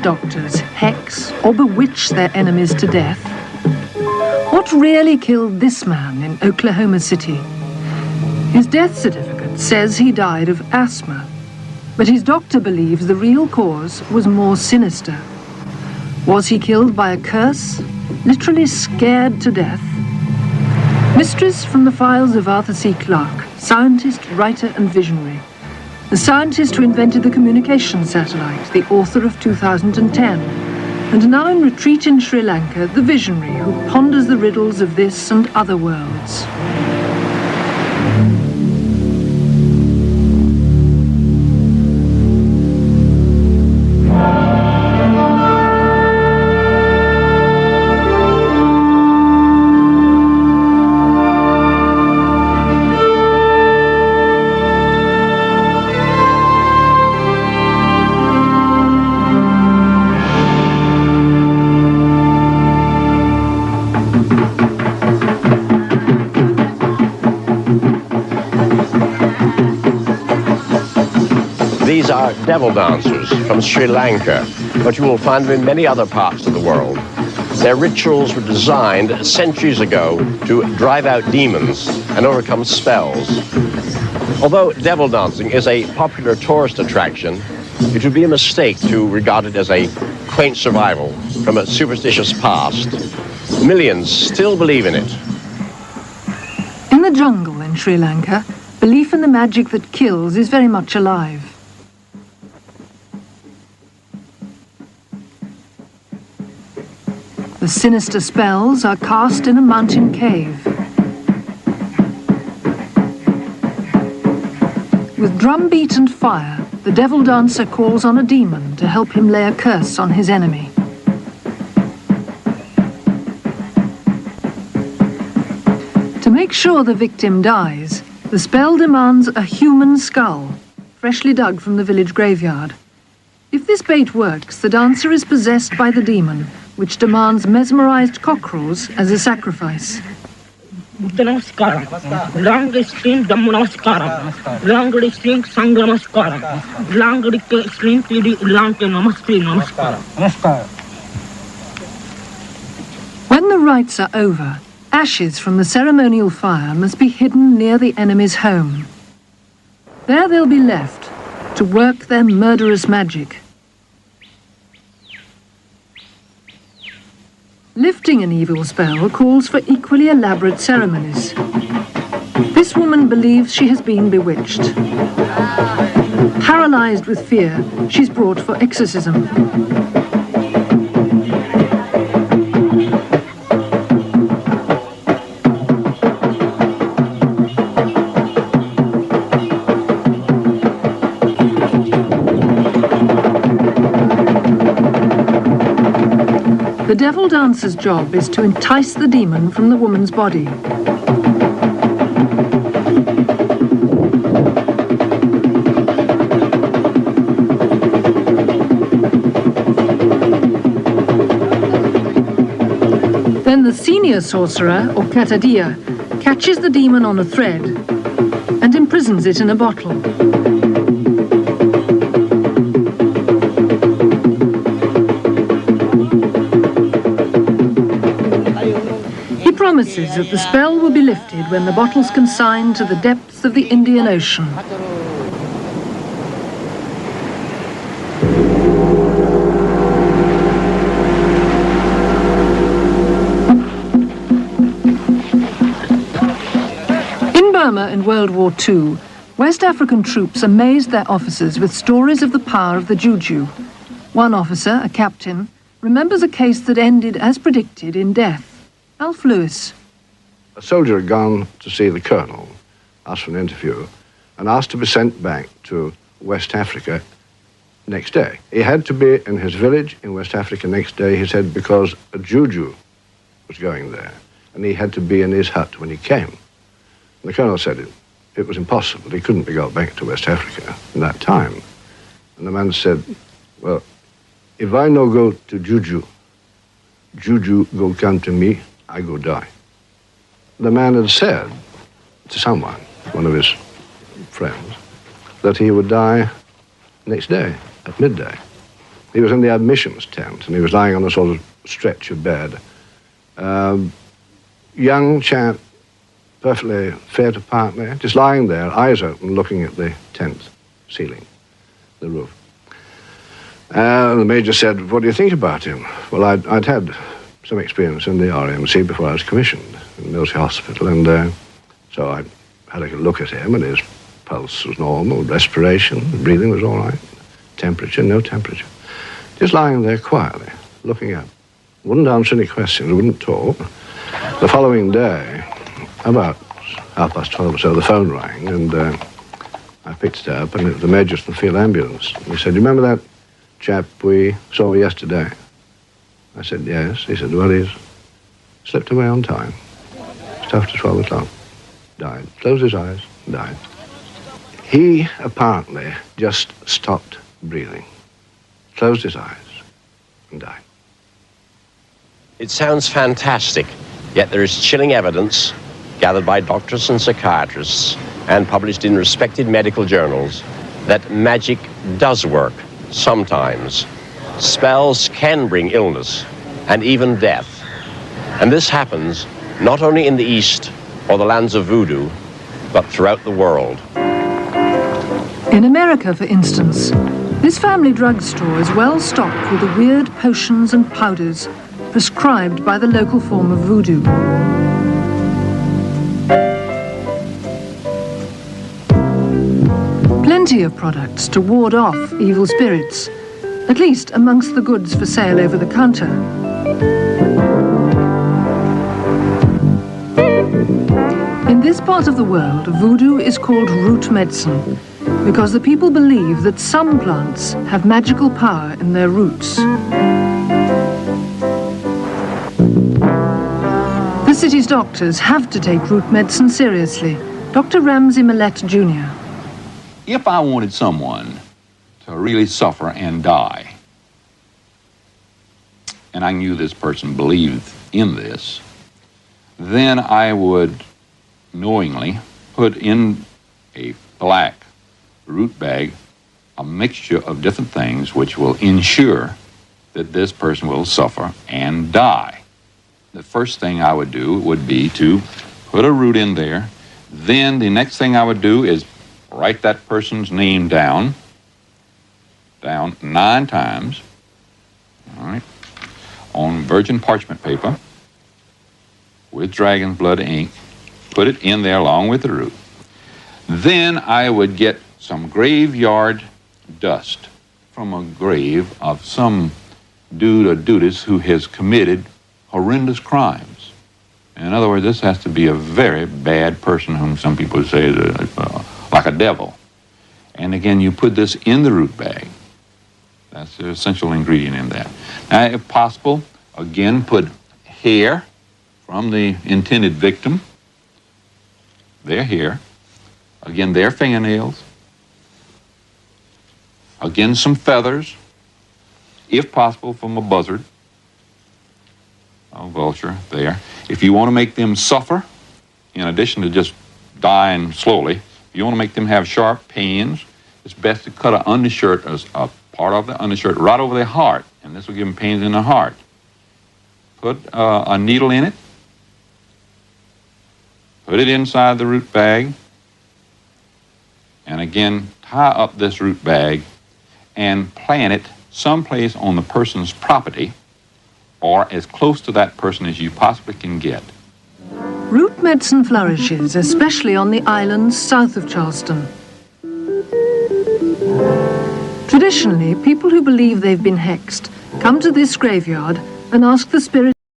doctors hex or bewitch their enemies to death? What really killed this man in Oklahoma City? His death certificate says he died of asthma, but his doctor believes the real cause was more sinister. Was he killed by a curse, literally scared to death? Mysteries from the files of Arthur C. Clarke, scientist, writer and visionary. The scientist who invented the communication satellite, the author of 2010, and now in retreat in Sri Lanka, the visionary who ponders the riddles of this and other worlds. These are devil dancers from Sri Lanka, but you will find them in many other parts of the world. Their rituals were designed centuries ago to drive out demons and overcome spells. Although devil dancing is a popular tourist attraction, it would be a mistake to regard it as a quaint survival from a superstitious past. Millions still believe in it. In the jungle in Sri Lanka, belief in the magic that kills is very much alive. The sinister spells are cast in a mountain cave. With drumbeat and fire, the devil dancer calls on a demon to help him lay a curse on his enemy. To make sure the victim dies, the spell demands a human skull, freshly dug from the village graveyard. If this bait works, the dancer is possessed by the demon, which demands mesmerized cockerels as a sacrifice. When the rites are over, ashes from the ceremonial fire must be hidden near the enemy's home. There they'll be left to work their murderous magic. Lifting an evil spell calls for equally elaborate ceremonies. This woman believes she has been bewitched. Paralyzed with fear, she's brought for exorcism. The devil dancer's job is to entice the demon from the woman's body. Then the senior sorcerer, or katadiya, catches the demon on a thread and imprisons it in a bottle. Promises that the spell will be lifted when the bottle's consigned to the depths of the Indian Ocean. In Burma in World War II, West African troops amazed their officers with stories of the power of the juju. One officer, a captain, remembers a case that ended as predicted in death. Alf Lewis. A soldier had gone to see the colonel, asked for an interview, and asked to be sent back to West Africa next day. He had to be in his village in West Africa next day, he said, because a juju was going there, and he had to be in his hut when he came. And the colonel said it was impossible. He couldn't be got back to West Africa in that time. And the man said, well, if I no go to juju, juju go come to me, I go die. The man had said to someone, one of his friends, that he would die next day at midday. He was in the admissions tent, and he was lying on a sort of stretcher bed. Young chap, perfectly fit apparently, just lying there, eyes open, looking at the tent ceiling, the roof. The Major said, "What do you think about him?" Well, I'd had some experience in the RMC before I was commissioned in Military Hospital, and so I had a look at him, and his pulse was normal, respiration, breathing was all right, temperature, no temperature. Just lying there quietly, looking up. Wouldn't answer any questions, wouldn't talk. The following day, about 12:30 or so, the phone rang, and I picked it up, and it was the Major from the field ambulance. He said, "You remember that chap we saw yesterday?" I said, "Yes." He said, "Well, he's slipped away on time. Just after 12 o'clock. Died. Closed his eyes, died." He apparently just stopped breathing, closed his eyes, and died. It sounds fantastic, yet there is chilling evidence gathered by doctors and psychiatrists and published in respected medical journals that magic does work sometimes. Spells can bring illness and even death. And this happens not only in the East or the lands of voodoo, but throughout the world. In America, for instance, this family drugstore is well stocked with the weird potions and powders prescribed by the local form of voodoo. Plenty of products to ward off evil spirits, at least amongst the goods for sale over the counter. In this part of the world, voodoo is called root medicine because the people believe that some plants have magical power in their roots. The city's doctors have to take root medicine seriously. Dr. Ramsey Millett Jr. If I wanted someone to really suffer and die, and I knew this person believed in this, then I would knowingly put in a black root bag a mixture of different things which will ensure that this person will suffer and die. The first thing I would do would be to put a root in there. Then the next thing I would do is write that person's name down 9 times, all right, on virgin parchment paper with dragon's blood ink, put it in there along with the root. Then I would get some graveyard dust from a grave of some dude or dudess who has committed horrendous crimes. In other words, this has to be a very bad person whom some people say is like a devil. And again, you put this in the root bag. That's the essential ingredient in that. Now, if possible, again, put hair from the intended victim, their hair, again, their fingernails, again, some feathers, if possible, from a buzzard, a vulture there. If you want to make them suffer, in addition to just dying slowly, if you want to make them have sharp pains, it's best to cut an undershirt, a part of the undershirt, right over their heart, and this will give them pains in the heart. Put a needle in it, put it inside the root bag, and again, tie up this root bag and plant it someplace on the person's property or as close to that person as you possibly can get. Root medicine flourishes, especially on the islands south of Charleston. Traditionally, people who believe they've been hexed come to this graveyard and ask the spirit